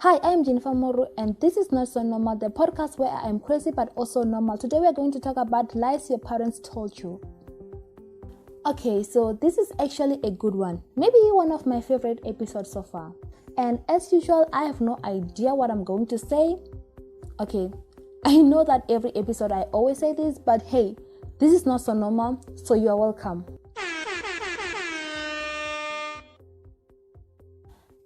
Hi, I'm Jennifer MoOrue, and this is Not So Normal, the podcast where I am crazy but also normal. Today we are going to talk about lies your parents told you. Okay, so this is actually a good one. Maybe one of my favorite episodes so far. And as usual, I have no idea what I'm going to say. Okay, I know that every episode I always say this, but hey, this is Not So Normal, so you are welcome.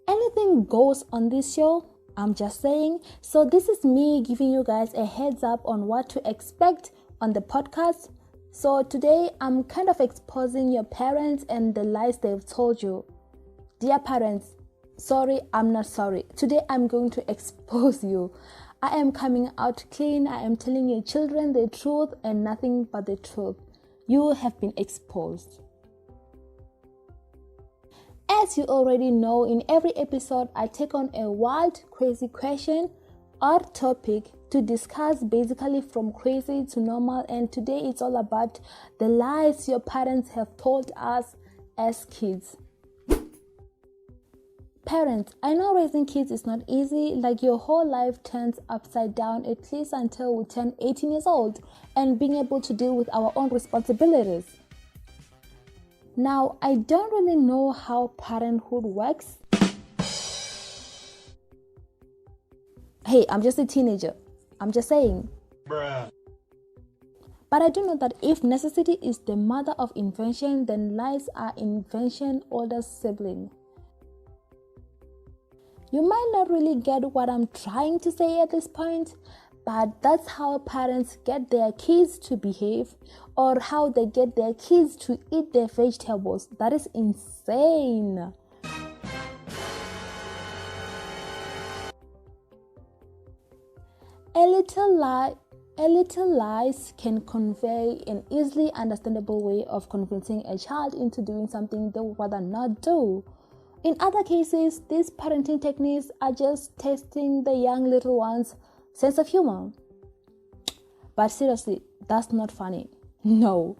Anything goes on this show, I'm just saying. So this is me giving you guys a heads up on what to expect on the podcast. So today I'm kind of exposing your parents and the lies they've told you. Dear parents, sorry, I'm not sorry. Today I'm going to expose you. I am coming out clean. I am telling your children the truth and nothing but the truth. You have been exposed. As you already know, in every episode, I take on a wild, crazy question or topic to discuss, basically from crazy to normal. And today it's all about the lies your parents have told us as kids. Parents, I know raising kids is not easy. Like, your whole life turns upside down at least until we turn 18 years old and being able to deal with our own responsibilities. Now, I don't really know how parenthood works. Hey, I'm just a teenager. I'm just saying. Bruh. But I do know that if necessity is the mother of invention, then lies are invention older sibling. You might not really get what I'm trying to say at this point, but that's how parents get their kids to behave, or how they get their kids to eat their vegetables. That is insane. A little lies can convey an easily understandable way of convincing a child into doing something they would rather not do. In other cases, these parenting techniques are just testing the young little one's sense of humor. But seriously, that's not funny. No.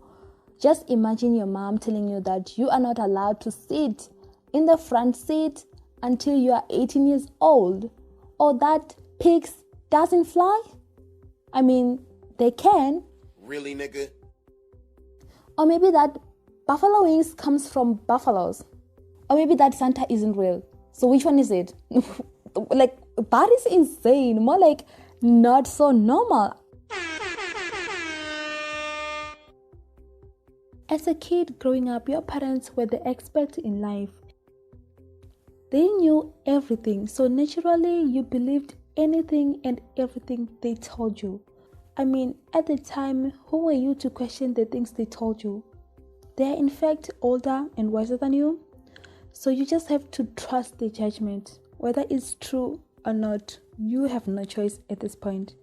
Just imagine your mom telling you that you are not allowed to sit in the front seat until you are 18 years old, or that pigs doesn't fly. I mean, they can. Really, nigga? Or maybe that buffalo wings comes from buffaloes. Or maybe that Santa isn't real. So which one is it? Like, that is insane. More like not so normal. As a kid growing up, your parents were the experts in life. They knew everything, so naturally you believed anything and everything they told you. I mean, at the time, who were you to question the things they told you? They are in fact older and wiser than you, so you just have to trust the judgment. Whether it's true or not, you have no choice at this point.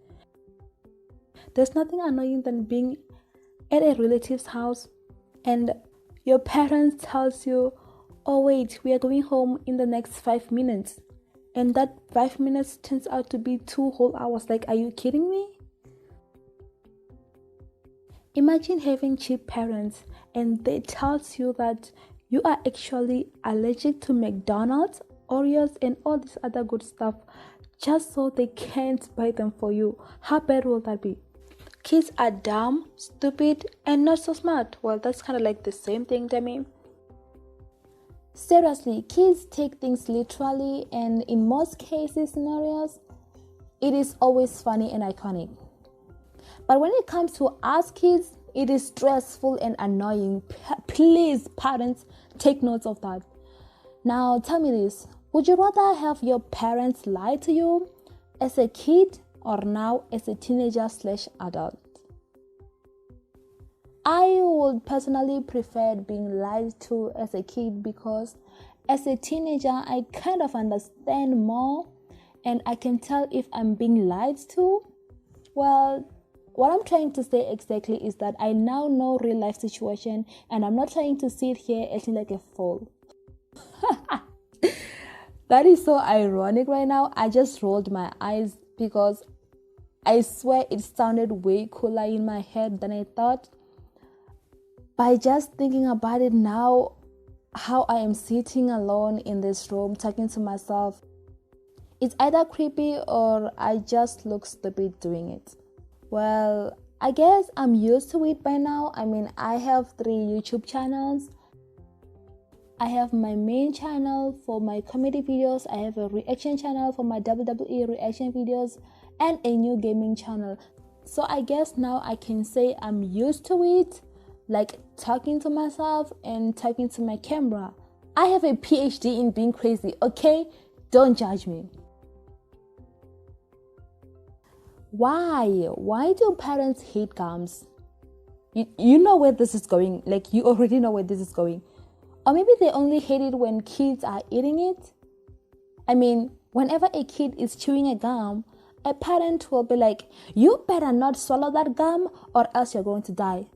There's nothing annoying than being at a relative's house and your parents tells you, oh wait, we are going home in the next 5 minutes. And that 5 minutes turns out to be 2 whole hours. Like, are you kidding me? Imagine having cheap parents and they tells you that you are actually allergic to McDonald's, Oreos, and all this other good stuff just so they can't buy them for you. How bad will that be? Kids are dumb, stupid, and not so smart. Well, that's kind of like the same thing, Demi. Seriously, kids take things literally, and in most cases, scenarios, it is always funny and iconic. But when it comes to us kids, it is stressful and annoying. Please, parents, take notes of that. Now, tell me this. Would you rather have your parents lie to you as a kid or now as a teenager/adult? I would personally prefer being lied to as a kid because as a teenager, I kind of understand more and I can tell if I'm being lied to. Well, what I'm trying to say exactly is that I now know real life situation and I'm not trying to sit here acting like a fool. That is so ironic right now. I just rolled my eyes because I swear it sounded way cooler in my head than I thought. By just thinking about it now, how I am sitting alone in this room talking to myself, It's either creepy or I just look stupid doing it. Well, I guess I'm used to it by now. I mean, I have 3 YouTube channels. I have my main channel for my comedy videos. I have a reaction channel for my WWE reaction videos and a new gaming channel. So I guess now I can say I'm used to it, like talking to myself and talking to my camera. I have a PhD in being crazy, okay? Don't judge me. Why do parents hate gums? You know where this is going. Like, you already know where this is going. Or maybe they only hate it when kids are eating it. I mean, whenever a kid is chewing a gum, a parent will be like, you better not swallow that gum or else you're going to die.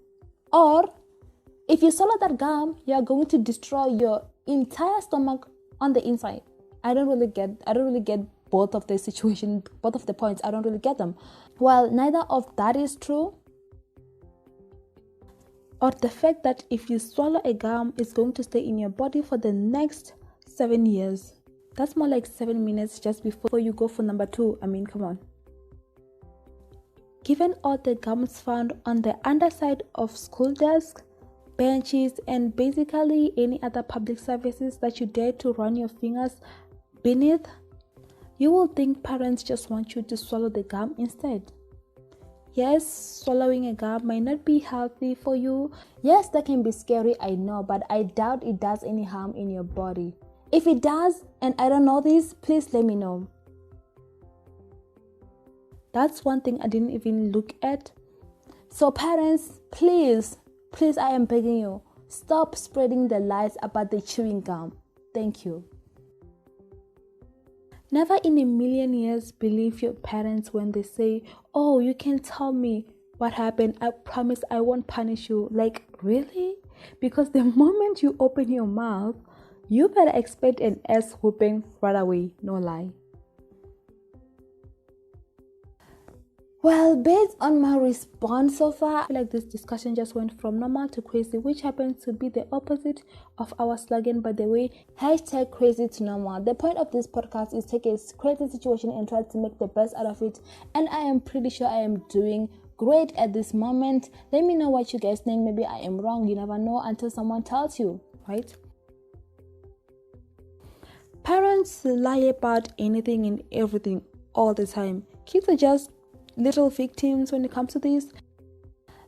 Or, if you swallow that gum, you're going to destroy your entire stomach on the inside. I don't really get both of the situations, both of the points. I don't really get them. Well, neither of that is true. Or the fact that if you swallow a gum, it's going to stay in your body for the next 7 years. That's more like 7 minutes just before you go for number 2. I mean, come on. Given all the gums found on the underside of school desks, benches, and basically any other public surfaces that you dare to run your fingers beneath, you will think parents just want you to swallow the gum instead. Yes, swallowing a gum might not be healthy for you. Yes, that can be scary, I know, but I doubt it does any harm in your body. If it does, and I don't know this, please let me know. That's one thing I didn't even look at. So parents, please, I am begging you, stop spreading the lies about the chewing gum. Thank you. Never in a million years believe your parents when they say, oh, you can tell me what happened. I promise I won't punish you. Like, really? Because the moment you open your mouth, you better expect an ass whooping right away. No lie. Well, based on my response so far, I feel like this discussion just went from normal to crazy, which happens to be the opposite of our slogan, by the way. #crazy to normal. The point of this podcast is take a crazy situation and try to make the best out of it. And I am pretty sure I am doing great at this moment. Let me know what you guys think. Maybe I am wrong. You never know until someone tells you, right? Parents lie about anything and everything all the time. Kids are just little victims when it comes to this.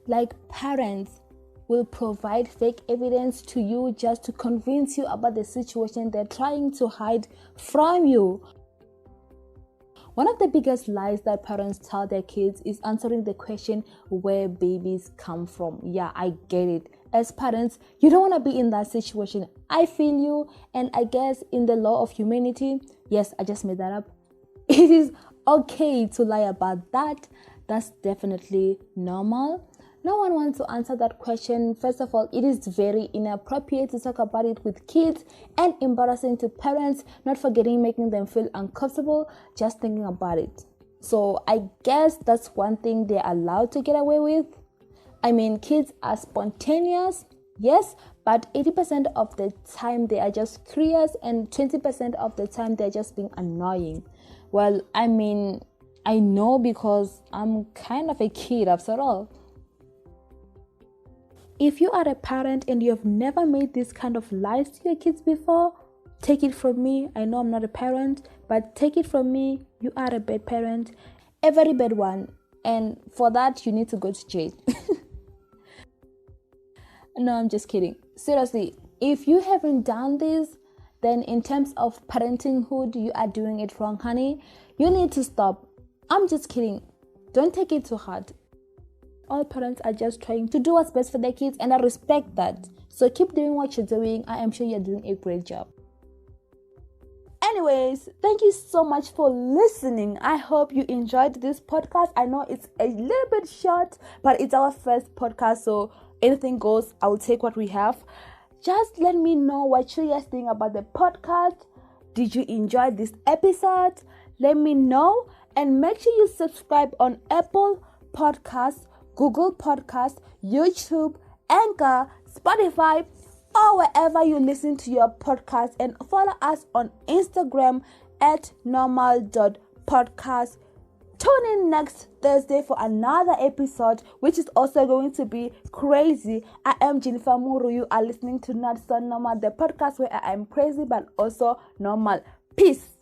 Like, parents will provide fake evidence to you just to convince you about the situation they're trying to hide from you. One of the biggest lies that parents tell their kids is answering the question where babies come from. Yeah, I get it. As parents, you don't want to be in that situation. I feel you, and I guess in the law of humanity, yes, I just made that up. It is okay to lie about that. That's definitely normal. No one wants to answer that question. First of all, it is very inappropriate to talk about it with kids and embarrassing to parents, not forgetting making them feel uncomfortable just thinking about it. So I guess that's one thing they're allowed to get away with. I mean, kids are spontaneous, yes, but 80% of the time they are just curious and 20% of the time they're just being annoying. Well, I mean, I know because I'm kind of a kid after all. If you are a parent and you have never made this kind of lies to your kids before, take it from me. I know I'm not a parent, but take it from me. You are a bad parent, a very bad one. And for that, you need to go to jail. No, I'm just kidding. Seriously, if you haven't done this, then in terms of parentinghood, you are doing it wrong, honey. You need to stop. I'm just kidding. Don't take it too hard. All parents are just trying to do what's best for their kids, and I respect that. So keep doing what you're doing. I am sure you're doing a great job. Anyways, thank you so much for listening. I hope you enjoyed this podcast. I know it's a little bit short, but it's our first podcast, so anything goes. I'll take what we have. Just let me know what you guys think about the podcast. Did you enjoy this episode? Let me know, and make sure you subscribe on Apple Podcasts, Google Podcasts, YouTube, Anchor, Spotify, or wherever you listen to your podcast, and follow us on Instagram at normal.podcast. Tune in next Thursday for another episode, which is also going to be crazy. I am Jennifer MoOrue. You are listening to Not So Normal, the podcast where I am crazy but also normal. Peace.